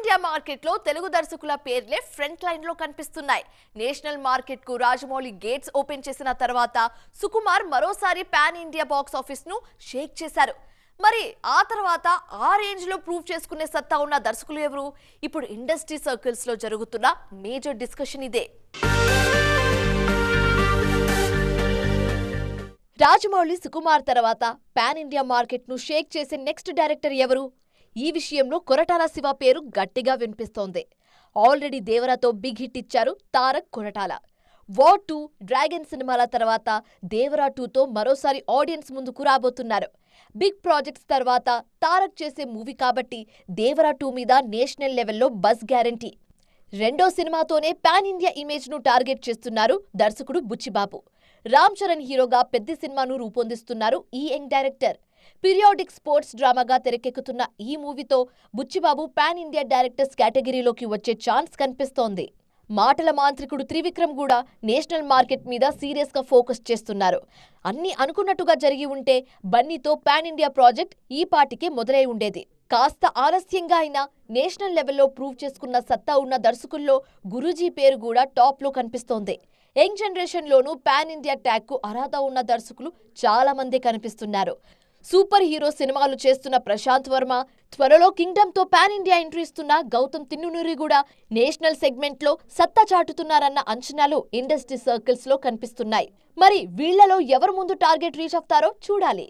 India market లో తెలుగు దర్శకుల పేర్లే ఫ్రంట్ లైన్ లో కనిపిస్తున్నాయి. నేషనల్ మార్కెట్ కు రాజమౌళి గేట్స్ ఓపెన్ చేసిన తర్వాత సుకుమార్ మరోసారి పాన్ ఇండియా బాక్స్ ఆఫీస్ ను షేక్ చేశారు. మరి ఆ తర్వాత ఆ రేంజ్ లో ప్రూవ్ చేసుకునే సత్తా ఉన్న దర్శకులు ఎవరు? ఇప్పుడు ఇండస్ట్రీ సర్కిల్స్ లో జరుగుతున్న మేజర్ డిస్కషన్ ఇదే. రాజమౌళి సుకుమార్ తర్వాత పాన్ ఇండియా మార్కెట్ ను షేక్ చేసే నెక్స్ట్ డైరెక్టర్ ఎవరు? ఈ విషయంలో కొరటాల శివ పేరు గట్టిగా వినిపిస్తోంది. ఆల్రెడీ దేవరాతో బిగ్ హిట్ ఇచ్చారు తారక్ కొరటాల. వార్ 2, డ్రాగన్ సినిమాల తర్వాత దేవరా 2తో మరోసారి ఆడియన్స్ ముందుకు రాబోతున్నారు. బిగ్ ప్రాజెక్ట్స్ తర్వాత తారక్ చేసే మూవీ కాబట్టి దేవరా 2 మీద నేషనల్ లెవెల్లో బజ్ గ్యారంటీ. రెండో సినిమాతోనే పాన్ ఇండియా ఇమేజ్ ను టార్గెట్ చేస్తున్నారు దర్శకుడు బుచ్చిబాబు. రామ్ చరణ్ హీరోగా పెద్ద సినిమాను రూపొందిస్తున్నారు ఈ యంగ్ డైరెక్టర్. పీరియాడిక్ స్పోర్ట్స్ డ్రామాగా తెరకెక్కుతున్న ఈ మూవీతో బుచ్చిబాబు పాన్ ఇండియా డైరెక్టర్స్ కేటగిరీలోకి వచ్చే ఛాన్స్ కనిపిస్తోంది. మాటల మాంత్రికుడు త్రివిక్రమ్ కూడా నేషనల్ మార్కెట్ మీద సీరియస్ గా ఫోకస్ చేస్తున్నారు. అన్ని అనుకున్నట్టుగా జరిగి ఉంటే బన్నీతో పాన్ ఇండియా ప్రాజెక్ట్ ఈ పాటికే మొదలై ఉండేది. కాస్త ఆలస్యంగా అయినా నేషనల్ లెవెల్లో ప్రూవ్ చేసుకున్న సత్తా ఉన్న దర్శకుల్లో గురూజీ పేరు కూడా టాప్ లో కనిపిస్తోంది. యంగ్ జనరేషన్ లోనూ పాన్ ఇండియా ట్యాగ్ కు అర్హత ఉన్న దర్శకులు చాలా మంది కనిపిస్తున్నారు. సూపర్ హీరో సినిమాలు చేస్తున్న ప్రశాంత్ వర్మ, త్వరలో కింగ్డమ్ తో పాన్ ఇండియా ఎంట్రీ ఇస్తున్న గౌతమ్ తిన్నునూరి కూడా నేషనల్ సెగ్మెంట్ లో సత్తా చాటుతున్నారన్న అంచనాలు ఇండస్ట్రీ సర్కిల్స్ లో కనిపిస్తున్నాయి. మరి వీళ్లలో ఎవరు ముందు టార్గెట్ రీచ్ అవుతారో చూడాలి.